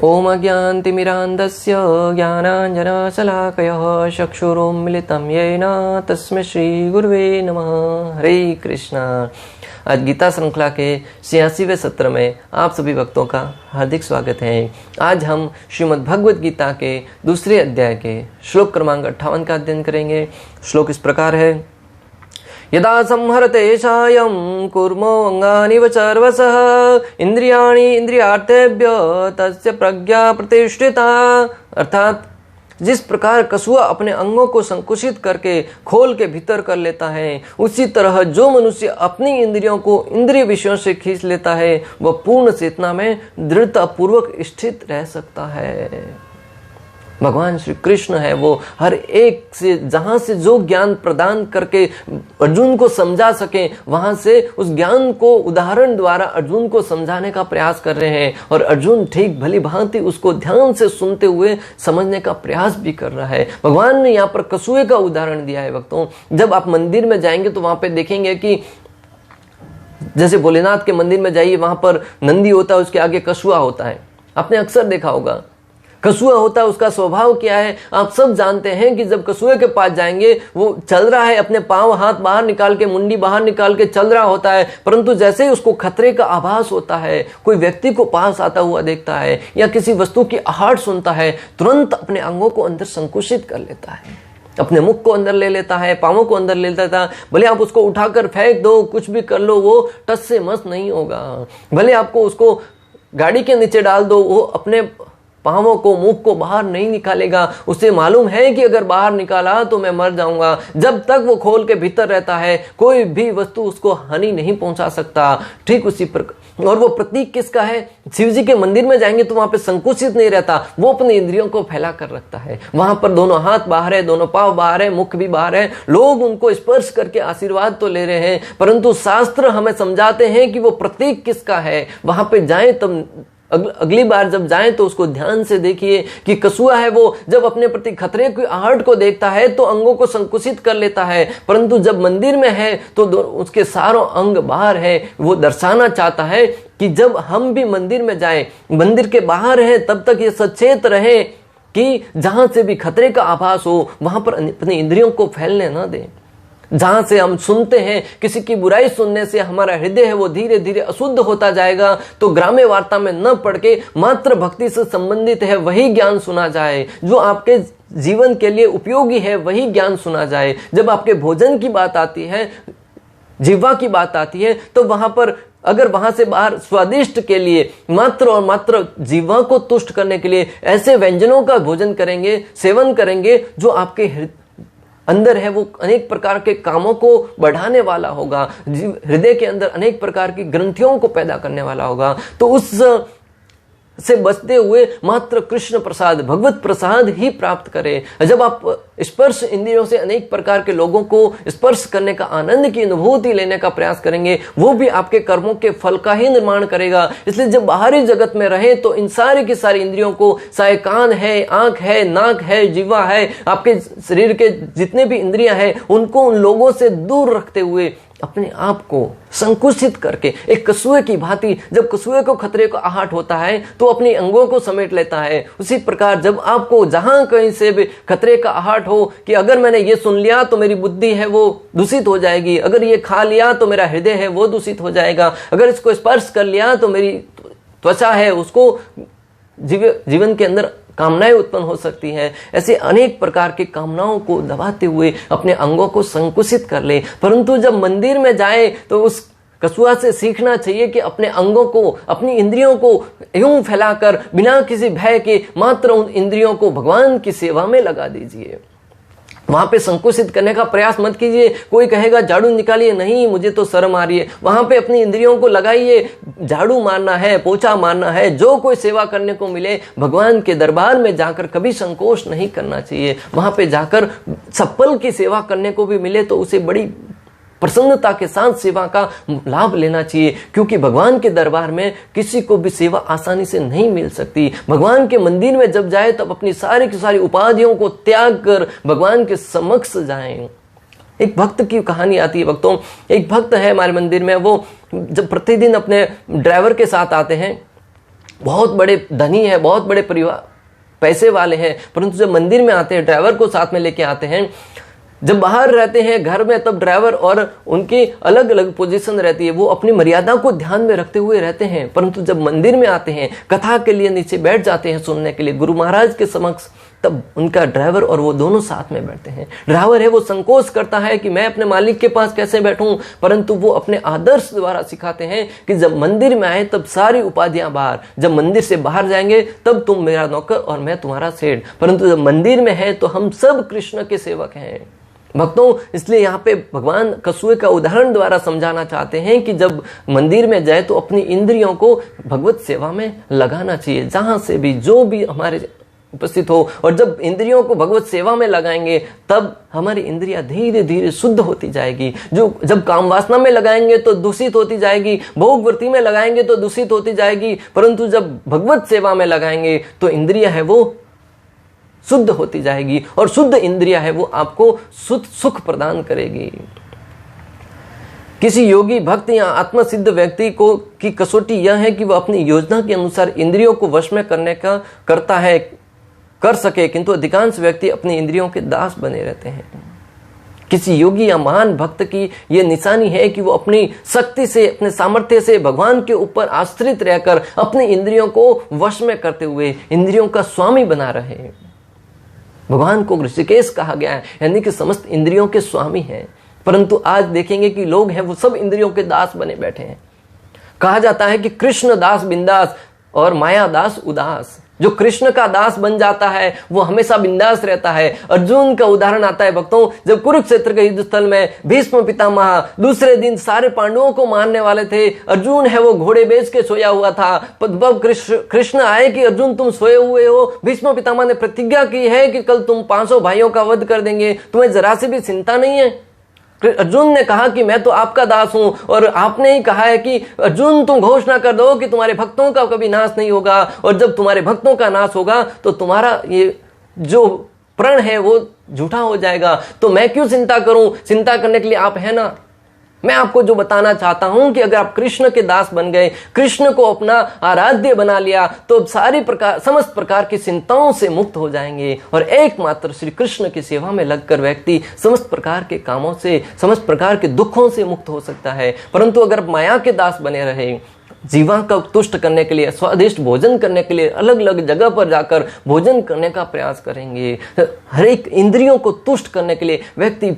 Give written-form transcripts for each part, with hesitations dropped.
ओम अज्ञानतिमिरान्धस्य ज्ञानाञ्जनशलाकयः चक्षुरुन्मिलितं येन तस्मै श्रीगुरुवे नमः। हरे कृष्णा। आज गीता श्रृंखला के 86वें सत्र में आप सभी भक्तों का हार्दिक स्वागत है। आज हम श्रीमद् भगवद गीता के दूसरे अध्याय के श्लोक क्रमांक 58 का अध्ययन करेंगे। श्लोक इस प्रकार है। यदा संहरते सायं कुर्मो अंगानि वचर्वसः इंद्रियाणि इंद्रियार्थेभ्य तस्य प्रज्ञा प्रतिष्ठिता। अर्थात जिस प्रकार कछुआ अपने अंगों को संकुचित करके खोल के भीतर कर लेता है, उसी तरह जो मनुष्य अपनी इंद्रियों को इंद्रिय विषयों से खींच लेता है वह पूर्ण चेतना में दृढ़ता पूर्वक स्थित रह सकता है। भगवान श्री कृष्ण है वो हर एक से जहां से जो ज्ञान प्रदान करके अर्जुन को समझा सके वहां से उस ज्ञान को उदाहरण द्वारा अर्जुन को समझाने का प्रयास कर रहे हैं और अर्जुन ठीक भली भांति उसको ध्यान से सुनते हुए समझने का प्रयास भी कर रहा है। भगवान ने यहाँ पर कछुए का उदाहरण दिया है। भक्तों, जब आप मंदिर में जाएंगे तो वहां पे देखेंगे कि जैसे भोलेनाथ के मंदिर में जाइए, वहां पर नंदी होता है, उसके आगे कछुआ होता है। आपने अक्सर देखा होगा। कछुआ होता है, उसका स्वभाव क्या है आप सब जानते हैं कि जब कछुए के पास जाएंगे वो चल रहा है, अपने पांव हाथ बाहर निकाल के मुंडी बाहर निकाल के चल रहा होता है, परंतु जैसे ही उसको खतरे का आभास होता है, कोई व्यक्ति को पास आता हुआ देखता है या किसी वस्तु की आहट सुनता है, तुरंत अपने अंगों को अंदर संकुचित कर लेता है, अपने मुख को अंदर ले लेता है, पांवों को अंदर ले लेता है। भले आप उसको उठाकर फेंक दो, कुछ भी कर लो, वो टस से मस नहीं होगा। भले आपको उसको गाड़ी के नीचे डाल दो, वो अपने पांवों को मुख को बाहर नहीं निकालेगा। उसे मालूम है कि अगर बाहर निकाला तो मैं मर जाऊंगा। जब तक वो खोल के भीतर रहता है कोई भी वस्तु उसको हानि नहीं पहुंचा सकता। ठीक उसी प्रकार, और वो प्रतीक किसका है? शिव जी के मंदिर में जाएंगे तो वहां पे संकुचित नहीं रहता, वो अपनी इंद्रियों को फैला कर रखता है। वहां पर दोनों हाथ बाहर है, दोनों पांव बाहर है, मुख भी बाहर है। लोग उनको स्पर्श करके आशीर्वाद तो ले रहे हैं, परंतु शास्त्र हमें समझाते हैं कि वो प्रतीक किसका है। वहां पे जाएं तब अगली बार जब जाएं तो उसको ध्यान से देखिए कि कछुआ है वो जब अपने प्रति खतरे की आहट को देखता है तो अंगों को संकुचित कर लेता है, परंतु जब मंदिर में है तो उसके सारों अंग बाहर है। वो दर्शाना चाहता है कि जब हम भी मंदिर में जाएं, मंदिर के बाहर है तब तक ये सचेत रहे कि जहां से भी खतरे का आभास हो वहां पर अपनी इंद्रियों को फैलने न दें। जहां से हम सुनते हैं किसी की बुराई सुनने से हमारा हृदय है वो धीरे धीरे अशुद्ध होता जाएगा, तो ग्राम्य वार्ता में न पढ़ के मात्र भक्ति से संबंधित है वही ज्ञान सुना जाए, जो आपके जीवन के लिए उपयोगी है वही ज्ञान सुना जाए। जब आपके भोजन की बात आती है, जिह्वा की बात आती है, तो वहां पर अगर वहां से बाहर स्वादिष्ट के लिए मात्र और मात्र जीवा को तुष्ट करने के लिए ऐसे व्यंजनों का भोजन करेंगे, सेवन करेंगे जो आपके अंदर है वो अनेक प्रकार के कामों को बढ़ाने वाला होगा, हृदय के अंदर अनेक प्रकार की ग्रंथियों को पैदा करने वाला होगा, तो उस से बचते हुए मात्र कृष्ण प्रसाद, भगवत प्रसाद ही प्राप्त करें। जब आप स्पर्श इंद्रियों से अनेक प्रकार के लोगों को स्पर्श करने का आनंद की अनुभूति लेने का प्रयास करेंगे, वो भी आपके कर्मों के फल का ही निर्माण करेगा। इसलिए जब बाहरी जगत में रहे तो इन सारी की सारी इंद्रियों को, चाहे कान है, आंख है, नाक है, जीवा है, आपके शरीर के जितने भी इंद्रियां हैं, उनको उन लोगों से दूर रखते हुए अपने आप को संकुचित करके एक कछुए की भांति, जब कछुए को खतरे का आहट होता है तो अपनी अंगों को समेट लेता है, उसी प्रकार जब आपको जहां कहीं से भी खतरे का आहट हो कि अगर मैंने ये सुन लिया तो मेरी बुद्धि है वो दूषित हो जाएगी, अगर ये खा लिया तो मेरा हृदय है वो दूषित हो जाएगा, अगर इसको स्पर्श कर लिया तो मेरी त्वचा है उसको जीवन के अंदर कामनाएं उत्पन्न हो सकती हैं। ऐसे अनेक प्रकार की कामनाओं को दबाते हुए अपने अंगों को संकुचित कर ले। परंतु जब मंदिर में जाए तो उस कछुआ से सीखना चाहिए कि अपने अंगों को, अपनी इंद्रियों को यूं फैलाकर बिना किसी भय के मात्र उन इंद्रियों को भगवान की सेवा में लगा दीजिए। वहां पे संकुचित करने का प्रयास मत कीजिए। कोई कहेगा झाड़ू निकालिए, नहीं मुझे तो शर्म आ रही है। वहां पे अपनी इंद्रियों को लगाइए, झाड़ू मारना है, पोछा मारना है, जो कोई सेवा करने को मिले भगवान के दरबार में जाकर कभी संकोच नहीं करना चाहिए। वहां पे जाकर सफल की सेवा करने को भी मिले तो उसे बड़ी प्रसन्नता के साथ सेवा का लाभ लेना चाहिए, क्योंकि भगवान के दरबार में किसी को भी सेवा आसानी से नहीं मिल सकती। भगवान के मंदिर में जब जाए तब अपनी सारी की सारी उपाधियों को त्याग कर भगवान के समक्ष जाएं। एक भक्त की कहानी आती है भक्तों। एक भक्त है हमारे मंदिर में, वो जब प्रतिदिन अपने ड्राइवर के साथ आते हैं बहुत बड़े धनी है, बहुत बड़े परिवार पैसे वाले हैं, परंतु जब मंदिर में आते हैं ड्राइवर को साथ में लेके आते हैं। जब बाहर रहते हैं घर में तब ड्राइवर और उनकी अलग अलग पोजीशन रहती है, वो अपनी मर्यादा को ध्यान में रखते हुए रहते हैं। परंतु जब मंदिर में आते हैं, कथा के लिए नीचे बैठ जाते हैं सुनने के लिए गुरु महाराज के समक्ष, तब उनका ड्राइवर और वो दोनों साथ में बैठते हैं। ड्राइवर है वो संकोच करता है कि मैं अपने मालिक के पास कैसे बैठूं, परंतु वो अपने आदर्श द्वारा सिखाते हैं कि जब मंदिर में आए तब सारी उपाधियां बाहर, जब मंदिर से बाहर जाएंगे तब तुम मेरा नौकर और मैं तुम्हारा सेठ, परंतु जब मंदिर में है तो हम सब कृष्ण के सेवक हैं। भक्तों, इसलिए यहाँ पे भगवान कछुए का उदाहरण द्वारा समझाना चाहते हैं कि जब मंदिर में जाए तो अपनी इंद्रियों को भगवत सेवा में लगाना चाहिए, जहां से भी जो भी हमारे उपस्थित हो। और जब इंद्रियों को भगवत सेवा में लगाएंगे तब हमारी इंद्रियां धीरे धीरे शुद्ध होती जाएगी। जो जब काम वासना में लगाएंगे तो दूषित होती जाएगी, भोग वृत्ति में लगाएंगे तो दूषित होती जाएगी, परंतु जब भगवत सेवा में लगाएंगे तो इंद्रियां है वो शुद्ध होती जाएगी, और शुद्ध इंद्रिया है वो आपको शुद्ध सुख प्रदान करेगी। किसी योगी भक्त या आत्मसिद्ध व्यक्ति को की कसौटी यह है कि वह अपनी योजना के अनुसार इंद्रियों को वश में करने का कर सके, किंतु अधिकांश व्यक्ति अपनी इंद्रियों के दास बने रहते हैं। किसी योगी या महान भक्त की यह निशानी है कि वो अपनी शक्ति से, अपने सामर्थ्य से भगवान के ऊपर आश्रित रहकर अपनी इंद्रियों को वश में करते हुए इंद्रियों का स्वामी बना रहे। भगवान को ऋषिकेश कहा गया है, यानी कि समस्त इंद्रियों के स्वामी हैं। परंतु आज देखेंगे कि लोग हैं वो सब इंद्रियों के दास बने बैठे हैं। कहा जाता है कि कृष्ण दास बिंदास और माया दास उदास। जो कृष्ण का दास बन जाता है वो हमेशा बिंदास रहता है। अर्जुन का उदाहरण आता है भक्तों, जब कुरुक्षेत्र के युद्ध स्थल में भीष्म पितामह दूसरे दिन सारे पांडवों को मारने वाले थे, अर्जुन है वो घोड़े बेच के सोया हुआ था। तब कृष्ण आए कि अर्जुन तुम सोए हुए हो, भीष्म पितामह ने प्रतिज्ञा की है कि कल तुम 500 भाइयों का वध कर देंगे, तुम्हें जरा सी भी चिंता नहीं है। अर्जुन ने कहा कि मैं तो आपका दास हूं, और आपने ही कहा है कि अर्जुन तुम घोषणा कर दो कि तुम्हारे भक्तों का कभी नाश नहीं होगा, और जब तुम्हारे भक्तों का नाश होगा तो तुम्हारा ये जो प्रण है वो झूठा हो जाएगा। तो मैं क्यों चिंता करूं, चिंता करने के लिए आप है ना। मैं आपको जो बताना चाहता हूं कि अगर आप कृष्ण के दास बन गए, कृष्ण को अपना आराध्य बना लिया, तो समस्त प्रकार की चिंताओं से मुक्त हो जाएंगे, और एकमात्र श्री कृष्ण की सेवा में लगकर व्यक्ति समस्त प्रकार के कामों से, समस्त प्रकार के दुखों से मुक्त हो सकता है। परंतु अगर माया के दास बने रहे, जीवा को तुष्ट करने के लिए, स्वादिष्ट भोजन करने के लिए अलग अलग जगह पर जाकर भोजन करने का प्रयास करेंगे, हर एक इंद्रियों को तुष्ट करने के लिए व्यक्ति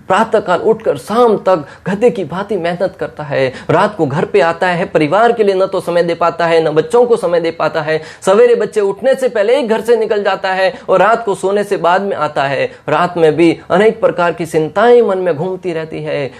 प्रातःकाल उठकर शाम तक गधे की भांति मेहनत करता है, रात को घर पे आता है, परिवार के लिए न तो समय दे पाता है, न बच्चों को समय दे पाता है, सवेरे बच्चे उठने से पहले ही घर से निकल जाता है और रात को सोने से बाद में आता है। रात में भी अनेक प्रकार की चिंताएं मन में घूमती रहती है।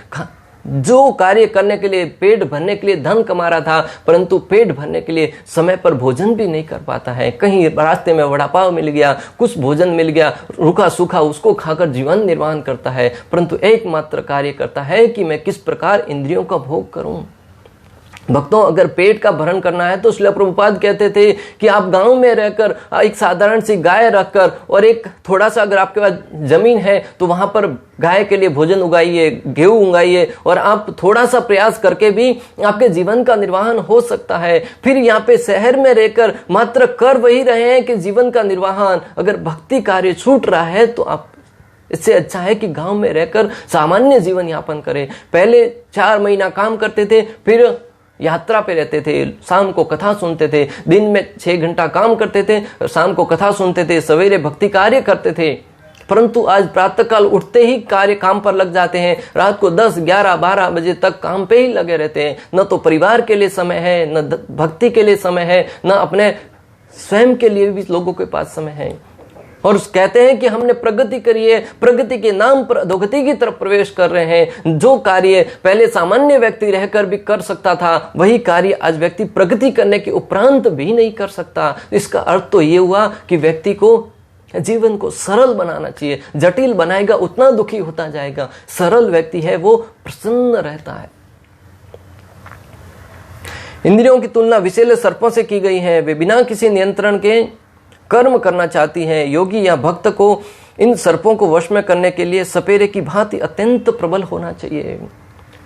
जो कार्य करने के लिए, पेट भरने के लिए धन कमा रहा था, परंतु पेट भरने के लिए समय पर भोजन भी नहीं कर पाता है। कहीं रास्ते में वड़ा पाव मिल गया, कुछ भोजन मिल गया, रूखा सूखा, उसको खाकर जीवन निर्वाह करता है, परंतु एकमात्र कार्य करता है कि मैं किस प्रकार इंद्रियों का भोग करूं। भक्तों, अगर पेट का भरण करना है तो श्रील प्रभुपाद कहते थे कि आप गांव में रहकर एक साधारण सी गाय रखकर, और एक थोड़ा सा अगर आपके पास जमीन है तो वहां पर गाय के लिए भोजन उगाइए, गेहूं उगाइए, और आप थोड़ा सा प्रयास करके भी आपके जीवन का निर्वाहन हो सकता है। फिर यहाँ पे शहर में रहकर मात्र कर वही रहे हैं कि जीवन का निर्वाहन, अगर भक्ति कार्य छूट रहा है तो आप, इससे अच्छा है कि गांव में रहकर सामान्य जीवन यापन करें। पहले 4 महीना काम करते थे, फिर यात्रा पे रहते थे, शाम को कथा सुनते थे, दिन में 6 घंटा काम करते थे, शाम को कथा सुनते थे, सवेरे भक्ति कार्य करते थे। परंतु आज प्रातःकाल उठते ही काम पर लग जाते हैं, रात को 10, 11, 12 बजे तक काम पे ही लगे रहते हैं। न तो परिवार के लिए समय है, न भक्ति के लिए समय है, न अपने स्वयं के लिए भी लोगों के पास समय है। और कहते हैं कि हमने प्रगति करी है, प्रगति के नाम पर अधोगति की तरफ प्रवेश कर रहे हैं। जो कार्य पहले सामान्य व्यक्ति रहकर भी कर सकता था, वही कार्य आज व्यक्ति प्रगति करने के उपरांत भी नहीं कर सकता। इसका अर्थ तो ये हुआ कि व्यक्ति को जीवन को सरल बनाना चाहिए। जटिल बनाएगा उतना दुखी होता जाएगा। सरल व्यक्ति है वो प्रसन्न रहता है। इंद्रियों की तुलना विषैले सर्पों से की गई है। वे बिना किसी नियंत्रण के कर्म करना चाहती है। योगी या भक्त को इन सर्पों को वश में करने के लिए सपेरे की भांति अत्यंत प्रबल होना चाहिए।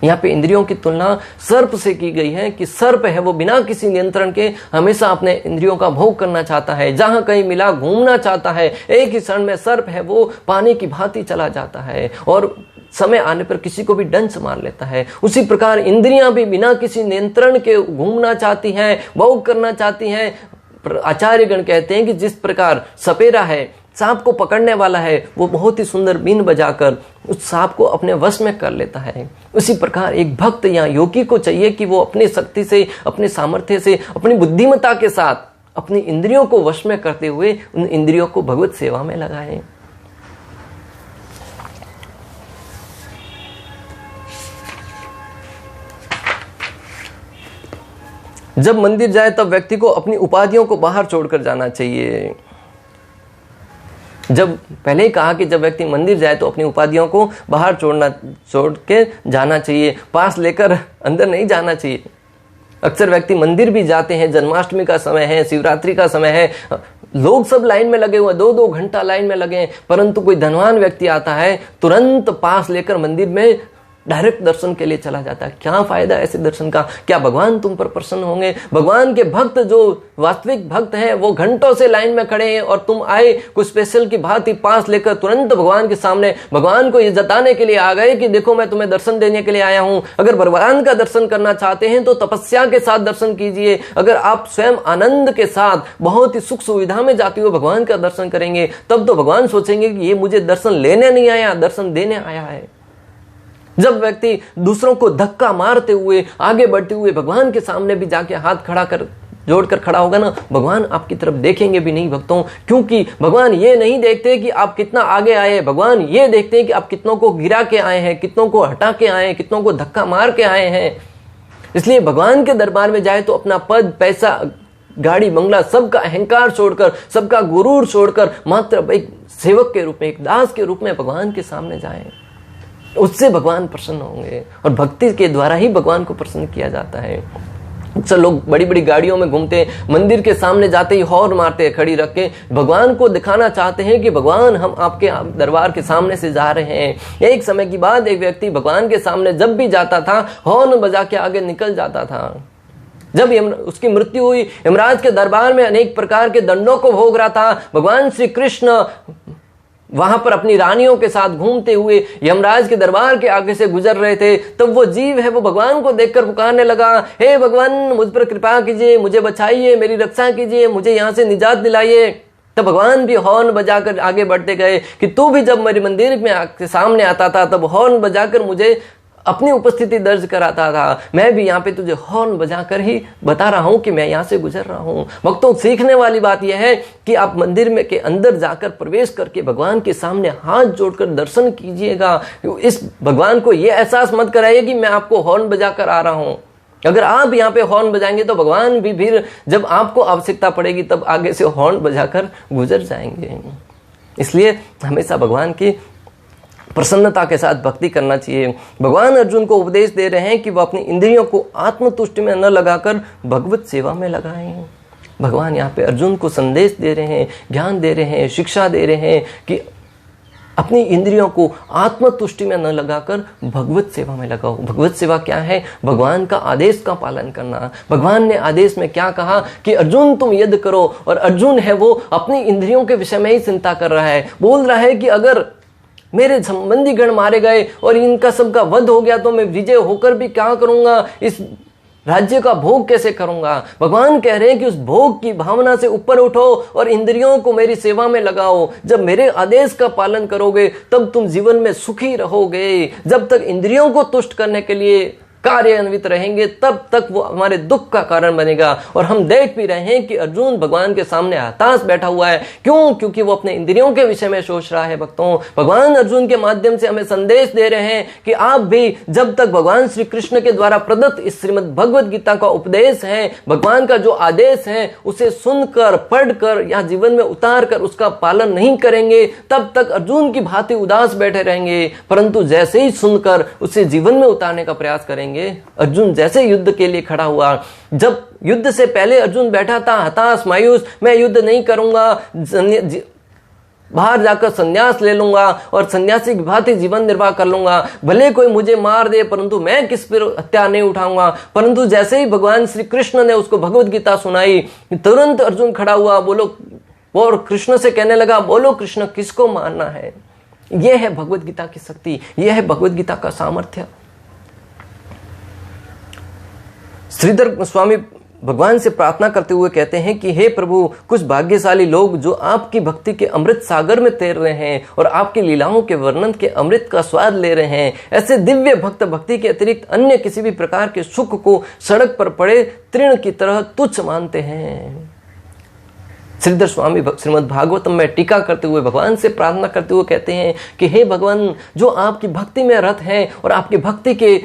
यहाँ पे इंद्रियों की तुलना सर्प से की गई है कि सर्प है वो बिना किसी नियंत्रण के हमेशा अपने इंद्रियों का भोग करना चाहता है, जहां कहीं मिला घूमना चाहता है। एक ही क्षण में सर्प है वो पानी की भांति चला जाता है और समय आने पर किसी को भी डंस मार लेता है। उसी प्रकार इंद्रियां भी बिना किसी नियंत्रण के घूमना चाहती हैं, भोग करना चाहती हैं। आचार्यगण कहते हैं कि जिस प्रकार सपेरा है, सांप को पकड़ने वाला है, वो बहुत ही सुंदर बीन बजाकर उस सांप को अपने वश में कर लेता है। उसी प्रकार एक भक्त या योगी को चाहिए कि वो अपनी शक्ति से, अपने सामर्थ्य से, अपनी बुद्धिमत्ता के साथ अपनी इंद्रियों को वश में करते हुए उन इंद्रियों को भगवत सेवा में लगाए। जब मंदिर जाए तब व्यक्ति को अपनी उपाधियों को बाहर छोड़कर जाना चाहिए। जब पहले ही कहा कि जब व्यक्ति मंदिर जाए तो अपनी उपाधियों को बाहर छोड़ के जाना चाहिए, पास लेकर अंदर नहीं जाना चाहिए। अक्सर व्यक्ति मंदिर भी जाते हैं, जन्माष्टमी का समय है, शिवरात्रि का समय है, लोग सब लाइन में लगे हुए, 2-2 घंटा लाइन में लगे हैं, परंतु कोई धनवान व्यक्ति आता है, तुरंत पास लेकर मंदिर में डायरेक्ट दर्शन के लिए चला जाता है। क्या फायदा ऐसे दर्शन का? क्या भगवान तुम पर प्रसन्न होंगे? भगवान के भक्त जो वास्तविक भक्त हैं वो घंटों से लाइन में खड़े हैं और तुम आए कुछ स्पेशल की भांति पास लेकर तुरंत भगवान के सामने भगवान को ये जताने के लिए आ गए कि देखो मैं तुम्हें दर्शन देने के लिए आया हूं। अगर भगवान का दर्शन करना चाहते हैं तो तपस्या के साथ दर्शन कीजिए। अगर आप स्वयं आनंद के साथ बहुत ही सुख सुविधा में जाते हुए भगवान का दर्शन करेंगे तब तो भगवान सोचेंगे कि ये मुझे दर्शन लेने नहीं आया, दर्शन देने आया है। जब व्यक्ति दूसरों को धक्का मारते हुए आगे बढ़ते हुए भगवान के सामने भी जाके हाथ खड़ा कर जोड़कर खड़ा होगा ना, भगवान आपकी तरफ देखेंगे भी नहीं भक्तों, क्योंकि भगवान ये नहीं देखते कि आप कितना आगे आए, भगवान ये देखते हैं कि आप कितनों को गिरा के आए हैं, कितनों को हटा के आए हैं, कितनों को धक्का मार के आए हैं। इसलिए भगवान के दरबार में जाए तो अपना पद, पैसा, गाड़ी, बंगला, सबका अहंकार छोड़कर, सबका गुरूर छोड़कर मात्र एक सेवक के रूप में, एक दास के रूप में भगवान के सामने जाएं। उससे भगवान प्रसन्न होंगे और भक्ति के द्वारा ही भगवान को प्रसन्न किया जाता है। अक्सर लोग बड़ी बड़ी गाड़ियों में घूमते हैं, मंदिर के सामने जाते ही हॉर्न मारते हैं खड़ी रख के, भगवान को दिखाना चाहते हैं कि भगवान हम आपके दरबार के सामने से जा रहे हैं। एक समय की बात, एक व्यक्ति भगवान के सामने जब भी जाता था हॉर्न बजा के आगे निकल जाता था। जब उसकी मृत्यु हुई, यमराज के दरबार में अनेक प्रकार के दंडों को भोग रहा था। भगवान श्री कृष्ण वहां पर अपनी रानियों के साथ घूमते हुए यमराज के दरबार के आगे से गुजर रहे थे। तब वो जीव है वो भगवान को देखकर पुकारने लगा, हे भगवान मुझ पर कृपा कीजिए, मुझे बचाइए, मेरी रक्षा कीजिए, मुझे यहाँ से निजात दिलाइए। तब भगवान भी हॉर्न बजाकर आगे बढ़ते गए कि तू भी जब मेरे मंदिर में सामने आता था तब हॉर्न बजाकर मुझे अपनी उपस्थिति दर्ज कराता था। मैं भी यहाँ पे तुझे हॉर्न बजाकर ही बता रहा हूँ कि मैं यहाँ से गुजर रहा हूँ। भक्तों, सीखने वाली बात यह है कि आप मंदिर में के अंदर जाकर प्रवेश करके भगवान के सामने हाथ जोड़कर दर्शन कीजिएगा। इस भगवान को यह एहसास मत कराइए कि मैं आपको हॉर्न बजाकर आ रहा हूँ। अगर आप यहाँ पे हॉर्न बजाएंगे तो भगवान भी फिर जब आपको आवश्यकता पड़ेगी तब आगे से हॉर्न बजाकर गुजर जाएंगे। इसलिए हमेशा भगवान की प्रसन्नता के साथ भक्ति करना चाहिए। भगवान अर्जुन को उपदेश दे रहे हैं कि वह अपनी इंद्रियों को आत्मतुष्टि में न लगाकर भगवत सेवा में लगाएं। भगवान यहाँ पे अर्जुन को संदेश दे रहे हैं, ज्ञान दे रहे हैं, शिक्षा दे रहे हैं कि अपनी इंद्रियों को आत्मतुष्टि में न लगाकर भगवत सेवा में लगाओ। भगवत सेवा क्या है? भगवान का आदेश का पालन करना। भगवान ने आदेश में क्या कहा कि अर्जुन तुम युद्ध करो, और अर्जुन है वो अपनी इंद्रियों के विषय में ही चिंता कर रहा है। बोल रहा है कि अगर मेरे संबंधी गण मारे गए और इनका सबका वध हो गया तो मैं विजय होकर भी क्या करूंगा, इस राज्य का भोग कैसे करूंगा। भगवान कह रहे हैं कि उस भोग की भावना से ऊपर उठो और इंद्रियों को मेरी सेवा में लगाओ। जब मेरे आदेश का पालन करोगे तब तुम जीवन में सुखी रहोगे। जब तक इंद्रियों को तुष्ट करने के लिए कार्यान्वित रहेंगे तब तक वो हमारे दुख का कारण बनेगा। और हम देख भी रहे हैं कि अर्जुन भगवान के सामने हताश बैठा हुआ है। क्यों? क्योंकि वो अपने इंद्रियों के विषय में सोच रहा है। भक्तों, भगवान अर्जुन के माध्यम से हमें संदेश दे रहे हैं कि आप भी जब तक भगवान श्री कृष्ण के द्वारा प्रदत्त इस श्रीमद् भगवद गीता का उपदेश है, भगवान का जो आदेश है, उसे सुनकर, पढ़कर या जीवन में उतार कर उसका पालन नहीं करेंगे तब तक अर्जुन की भांति उदास बैठे रहेंगे। परंतु जैसे ही सुनकर उसे जीवन में उतारने का प्रयास करेंगे, अर्जुन जैसे युद्ध के लिए खड़ा हुआ, जब युद्ध से पहले अर्जुन बैठा था हताश, मायूस, मैं युद्ध नहीं करूंगा, बाहर जाकर संन्यास ले लूंगा और सन्यासी की भांति जीवन निर्वाह कर लूंगा, भले कोई मुझे मार दे परंतु मैं किस पर हत्या नहीं उठाऊंगा। परंतु जैसे ही भगवान श्री कृष्ण ने उसको भगवत गीता सुनाई, तुरंत अर्जुन खड़ा हुआ, बोलो, और कृष्ण से कहने लगा, बोलो कृष्ण किसको मारना है। यह है भगवत गीता की शक्ति, यह है भगवत गीता का सामर्थ्य। श्रीधर स्वामी भगवान से प्रार्थना करते हुए कहते हैं कि हे प्रभु, कुछ भाग्यशाली लोग जो आपकी भक्ति के अमृत सागर में तैर रहे हैं और आपकी लीलाओं के वर्णन के अमृत का स्वाद ले रहे हैं, ऐसे दिव्य भक्त भक्ति के अतिरिक्त अन्य किसी भी प्रकार के सुख को सड़क पर पड़े तृण की तरह तुच्छ मानते हैं। श्रीधर स्वामी श्रीमद् भागवतम में टीका करते हुए भगवान से प्रार्थना करते हुए कहते हैं कि हे भगवान, जो आपकी भक्ति में रत हैं और आपकी भक्ति के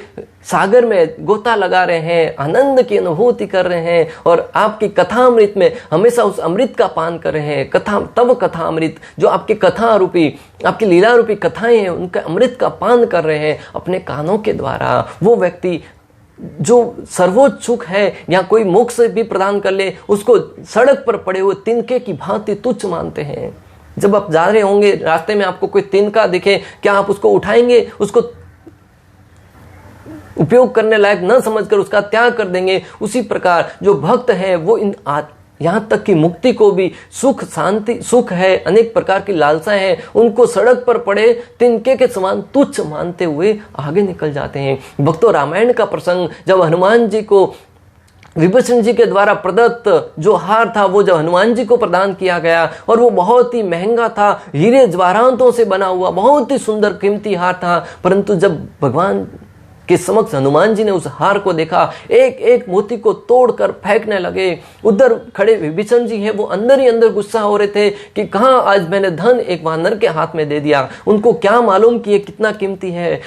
सागर में गोता लगा रहे हैं, आनंद की अनुभूति कर रहे हैं और आपकी कथामृत में हमेशा उस अमृत का पान कर रहे हैं, तब कथामृत, जो आपकी कथा रूपी, आपकी लीला रूपी कथाएं हैं, उनका अमृत का पान कर रहे हैं अपने कानों के द्वारा, वो व्यक्ति जो सर्वोच्च सुख है या कोई मोक्ष भी प्रदान कर ले, उसको सड़क पर पड़े हुए तिनके की भांति तुच्छ मानते हैं। जब आप जा रहे होंगे, रास्ते में आपको कोई तिनका दिखे, क्या आप उसको उठाएंगे? उसको उपयोग करने लायक न समझकर उसका त्याग कर देंगे। उसी प्रकार जो भक्त है वो यहाँ तक कि मुक्ति को भी, सुख शांति, सुख है, अनेक प्रकार की लालसाएं हैं, उनको सड़क पर पड़े तिनके के समान तुच्छ मानते हुए आगे निकल जाते हैं। भक्तों, रामायण का प्रसंग, जब हनुमान जी को विभीषण जी के द्वारा प्रदत्त जो हार था, वो जब हनुमान जी को प्रदान किया गया और वो बहुत ही महंगा था, हीरे जवाहरातों से बना हुआ बहुत ही सुंदर कीमती हार था, परंतु जब भगवान के समक्ष हनुमान जी ने उस हार को देखा, एक एक मोती को तोड़कर फेंकने लगे। उधर खड़े विभीषण जी है, वो अंदर ही अंदर गुस्सा हो रहे थे कि कहां आज मैंने धन एक वानर के हाथ में दे दिया। उनको क्या मालूम कि ये कितना कीमती है।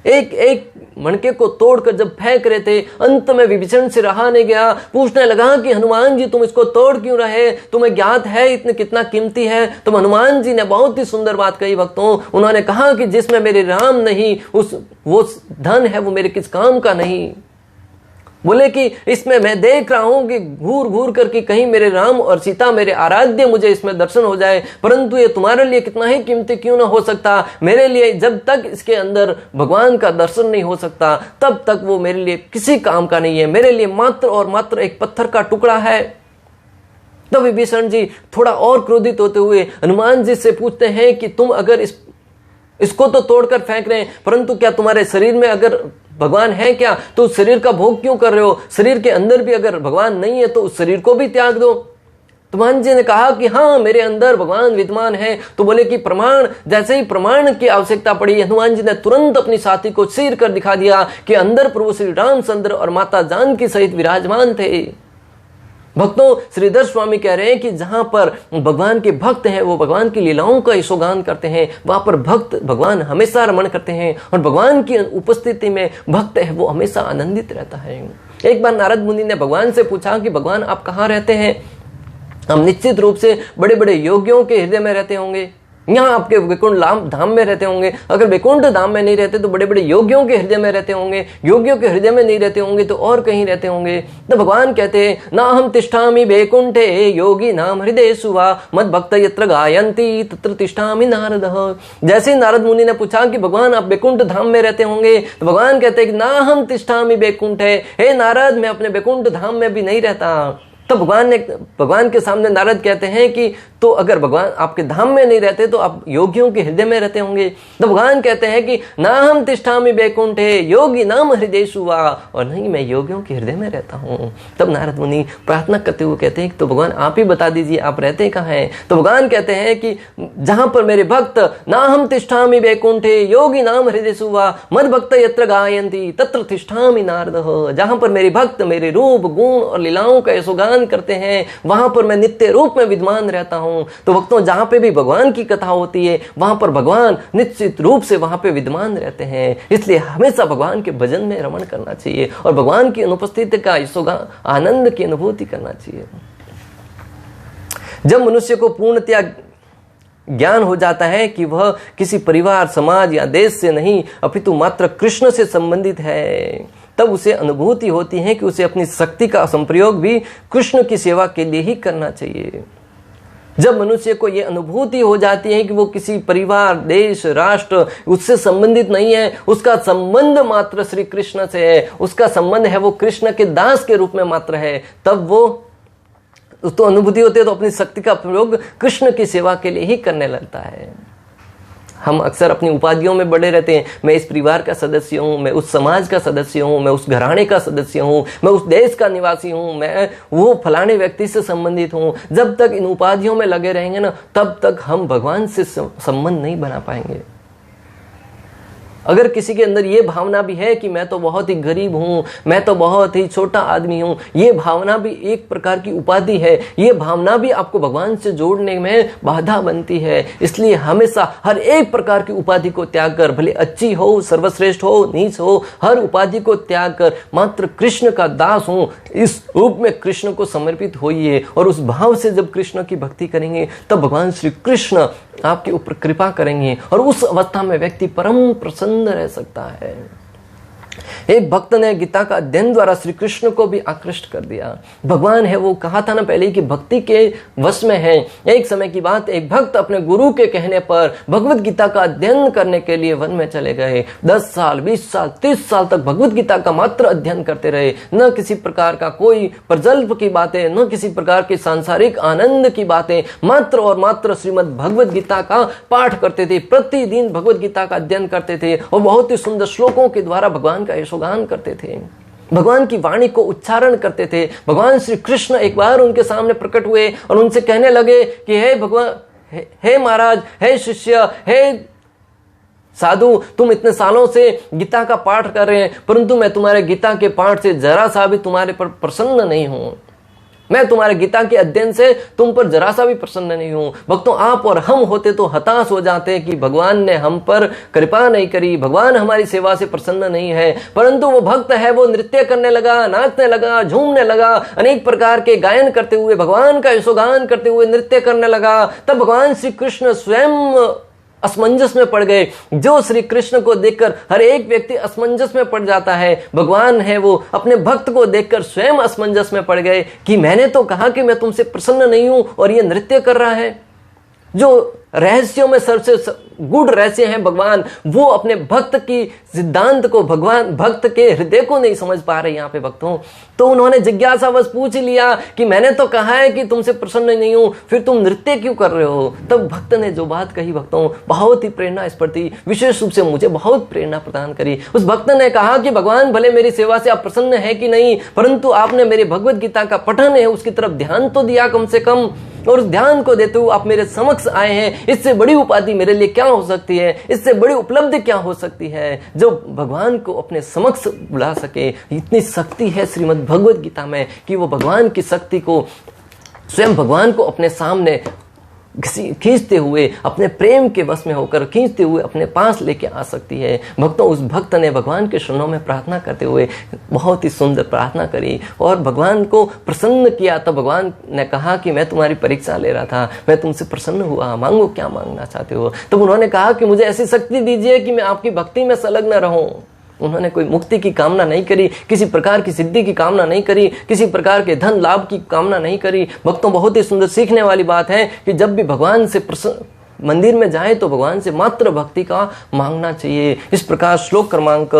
एक एक मणके को तोड़कर जब फेंक रहे थे, अंत में विभीषण से रहा नहीं गया, पूछने लगा कि हनुमान जी तुम इसको तोड़ क्यों रहे, तुम्हें ज्ञात है इतने कितना कीमती है। तो हनुमान जी ने बहुत ही सुंदर बात कही भक्तों, उन्होंने कहा कि जिसमें मेरे राम नहीं, वो धन है वो मेरे किस काम का नहीं। बोले कि इसमें मैं देख रहा हूं कि घूर घूर करके कहीं मेरे राम और सीता, मेरे आराध्य, मुझे इसमें दर्शन हो जाए, परंतु ये तुम्हारे लिए कितना ही कीमती क्यों ना हो सकता। मेरे लिए जब तक इसके अंदर भगवान का दर्शन नहीं हो सकता, तब तक वो मेरे लिए किसी काम का नहीं है, मेरे लिए मात्र और मात्र एक पत्थर का टुकड़ा है। तब विभीषण जी थोड़ा और क्रोधित होते हुए हनुमान जी से पूछते हैं कि तुम अगर इसको तो तोड़कर फेंक रहे हैं, परंतु क्या तुम्हारे शरीर में अगर भगवान है क्या, तो उस शरीर का भोग क्यों कर रहे हो? शरीर के अंदर भी अगर भगवान नहीं है तो उस शरीर को भी त्याग दो। तो हनुमान जी ने कहा कि हाँ, मेरे अंदर भगवान विद्यमान है। तो बोले कि प्रमाण, जैसे ही प्रमाण की आवश्यकता पड़ी, हनुमान जी ने तुरंत अपनी साथी को चीर कर दिखा दिया कि अंदर प्रभु श्री रामचंद्र और माता जानकी सहित विराजमान थे। भक्तों, श्रीधर स्वामी कह रहे हैं कि जहां पर भगवान के भक्त हैं वो भगवान की लीलाओं का यशोगान करते हैं, वहां पर भक्त भगवान हमेशा रमण करते हैं और भगवान की उपस्थिति में भक्त है वो हमेशा आनंदित रहता है। एक बार नारद मुनि ने भगवान से पूछा कि भगवान आप कहाँ रहते हैं? हम निश्चित रूप से बड़े बड़े योगियों के हृदय में रहते होंगे, यहाँ आपके वैकुंठ धाम में रहते होंगे। अगर वैकुंठ धाम में नहीं रहते तो बड़े बड़े योगियों के हृदय में रहते होंगे, योगियों के हृदय में नहीं रहते होंगे तो और कहीं रहते होंगे। तो भगवान कहते हैं ना हम तिष्ठामि वैकुंठे योगी नाम हृदय सुवा मद भक्त यत्र गायन्ति तत्र तिष्ठामि नारद। जैसे नारद मुनि ने पूछा कि भगवान आप वैकुंठ धाम में रहते होंगे, तो भगवान कहते हैं कि ना हम तिष्ठामि वैकुंठे, हे नारद मैं अपने वैकुंठ धाम में भी नहीं रहता। तो भगवान के सामने नारद कहते हैं कि तो अगर भगवान आपके धाम में नहीं रहते तो आप योगियों के हृदय में रहते होंगे। तो भगवान कहते हैं कि ना हम तिष्ठामि वैकुंठे योगी नाम हृदयेषु वा, और नहीं मैं योगियों के हृदय में रहता हूँ। तब नारद मुनि प्रार्थना करते हुए कहते हैं कि तो भगवान आप ही बता दीजिए आप रहते कहाँ हैं। तो भगवान कहते हैं कि जहां पर मेरे भक्त ना हम तिष्ठामि वैकुंठे योगी नाम हृदयेषु वा मद भक्त यत्र गायन्ति तत्र तिष्ठामि नारद। जहां पर मेरे भक्त मेरे रूप गुण और लीलाओं का यशोगान करते हैं वहां पर मैं नित्य रूप में विद्यमान रहता हूं। तो भक्तों, जहां पे भी भगवान की कथा होती है वहां पर भगवान निश्चित रूप से वहां पे विद्यमान रहते हैं। इसलिए हमेशा भगवान के भजन में रमण करना चाहिए और भगवान की अनुपस्थिति का आनंद की अनुभूति करना चाहिए। जब मनुष्य को पूर्णतया ज्ञान हो जाता है कि वह किसी परिवार, समाज या देश से नहीं अपितु मात्र कृष्ण से संबंधित है, तब उसे अनुभूति होती है कि उसे अपनी शक्ति का संप्रयोग भी कृष्ण की सेवा के लिए ही करना चाहिए। जब मनुष्य को ये अनुभूति हो जाती है कि वो किसी परिवार, देश, राष्ट्र उससे संबंधित नहीं है, उसका संबंध मात्र श्री कृष्ण से है, उसका संबंध है वो कृष्ण के दास के रूप में मात्र है, तब वो तो अनुभूति होती है तो अपनी शक्ति का प्रयोग कृष्ण की सेवा के लिए ही करने लगता है। हम अक्सर अपनी उपाधियों में बड़े रहते हैं, मैं इस परिवार का सदस्य हूँ, मैं उस समाज का सदस्य हूँ, मैं उस घराने का सदस्य हूँ, मैं उस देश का निवासी हूँ, मैं वो फलाने व्यक्ति से संबंधित हूँ। जब तक इन उपाधियों में लगे रहेंगे ना, तब तक हम भगवान से संबंध नहीं बना पाएंगे। अगर किसी के अंदर ये भावना भी है कि मैं तो बहुत ही गरीब हूं, मैं तो बहुत ही छोटा आदमी हूं, ये भावना भी एक प्रकार की उपाधि है, ये भावना भी आपको भगवान से जोड़ने में बाधा बनती है। इसलिए हमेशा हर एक प्रकार की उपाधि को त्याग कर, भले अच्छी हो, सर्वश्रेष्ठ हो, नीच हो, हर उपाधि को त्याग कर मात्र कृष्ण का दास हूं, इस रूप में कृष्ण को समर्पित होइए। और उस भाव से जब कृष्ण की भक्ति करेंगे तब भगवान श्री कृष्ण आपके ऊपर कृपा करेंगे और उस अवस्था में व्यक्ति परम प्रसन्न रह सकता है। एक भक्त ने गीता का अध्ययन द्वारा श्री कृष्ण को भी आकृष्ट कर दिया। भगवान है, वो कहा था ना पहले कि भक्ति के वश में है। एक समय की बात, एक भक्त अपने गुरु के कहने पर भगवत गीता का अध्ययन करने के लिए वन में चले गए। 10 साल, 20 साल, 30 साल तक भगवत गीता का मात्र अध्ययन करते रहे। न किसी प्रकार का कोई प्रजल्प की बातें, न किसी प्रकार के सांसारिक आनंद की बातें, मात्र और मात्र श्रीमद् भगवत गीता का पाठ करते थे। प्रतिदिन भगवत गीता का अध्ययन करते थे और बहुत ही सुंदर श्लोकों के द्वारा भगवान का यशोगान करते थे, भगवान की वाणी को उच्चारण करते थे। भगवान श्री कृष्ण एक बार उनके सामने प्रकट हुए और उनसे कहने लगे कि हे भगवान, हे महाराज, हे शिष्य, हे साधु, तुम इतने सालों से गीता का पाठ कर रहे हैं, परंतु मैं तुम्हारे गीता के पाठ से जरा सा भी तुम्हारे पर प्रसन्न नहीं हूं। मैं तुम्हारे गीता के अध्ययन से तुम पर जरा सा भी प्रसन्न नहीं हूं। भक्तों, आप और हम होते तो हताश हो जाते कि भगवान ने हम पर कृपा नहीं करी, भगवान हमारी सेवा से प्रसन्न नहीं है। परंतु वो भक्त है, वो नृत्य करने लगा, नाचने लगा, झूमने लगा, अनेक प्रकार के गायन करते हुए, भगवान का यशोगान करते हुए नृत्य करने लगा। तब भगवान श्री कृष्ण स्वयं असमंजस में पड़ गए। जो श्री कृष्ण को देखकर हर एक व्यक्ति असमंजस में पड़ जाता है, भगवान है वो अपने भक्त को देखकर स्वयं असमंजस में पड़ गए कि मैंने तो कहा कि मैं तुमसे प्रसन्न नहीं हूं और ये नृत्य कर रहा है। जो रहस्यों में सबसे गूढ़ रहस्य है भगवान, वो अपने भक्त की सिद्धांत को, भगवान भक्त के हृदय को नहीं समझ पा रहे यहाँ पे भक्तों। तो उन्होंने जिज्ञासावश पूछ लिया कि मैंने तो कहा है कि तुमसे प्रसन्न नहीं हूं, फिर तुम नृत्य क्यों कर रहे हो। तब भक्त ने जो बात कही भक्तों, बहुत ही प्रेरणा स्फूर्ति, विशेष रूप से मुझे बहुत प्रेरणा प्रदान करी। उस भक्त ने कहा कि भगवान, भले मेरी सेवा से आप प्रसन्न है कि नहीं, परंतु आपने मेरे भगवत गीता का पठन है उसकी तरफ ध्यान तो दिया कम से कम, और उस ध्यान को देते हुए आप मेरे समक्ष आए हैं। इससे बड़ी उपाधि मेरे लिए क्या हो सकती है, इससे बड़ी उपलब्धि क्या हो सकती है जो भगवान को अपने समक्ष बुला सके। इतनी शक्ति है श्रीमद् भगवत गीता में कि वो भगवान की शक्ति को, स्वयं भगवान को अपने सामने खींचते हुए, अपने प्रेम के वश में होकर खींचते हुए अपने पास लेके आ सकती है। भक्तों, उस भक्त ने भगवान के चरणों में प्रार्थना करते हुए बहुत ही सुंदर प्रार्थना करी और भगवान को प्रसन्न किया। तब भगवान ने कहा कि मैं तुम्हारी परीक्षा ले रहा था, मैं तुमसे प्रसन्न हुआ, मांगो क्या मांगना चाहते हो। तब उन्होंने कहा कि मुझे ऐसी शक्ति दीजिए कि मैं आपकी भक्ति में संलग्न रहूं। उन्होंने कोई मुक्ति की कामना नहीं करी, किसी प्रकार की सिद्धि की कामना नहीं करी, किसी प्रकार के धन लाभ की कामना नहीं करी। भक्तों, बहुत ही सुंदर सीखने वाली बात है कि जब भी भगवान से मंदिर में जाए तो भगवान से मात्र भक्ति का मांगना चाहिए। इस प्रकार श्लोक क्रमांक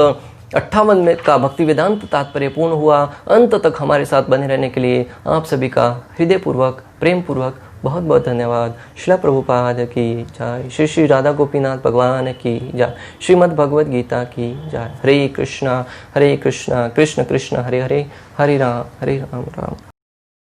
58 में का भक्ति वेदांत तात्पर्य पूर्ण हुआ। अंत तक हमारे साथ बने रहने के लिए आप सभी का हृदयपूर्वक, प्रेम पूर्वक बहुत बहुत धन्यवाद। श्रील प्रभुपाद की जय। श्री श्री राधा गोपीनाथ भगवान की जय। श्रीमद् भगवद गीता की जय। हरे कृष्णा कृष्ण कृष्ण हरे हरे, हरे राम राम।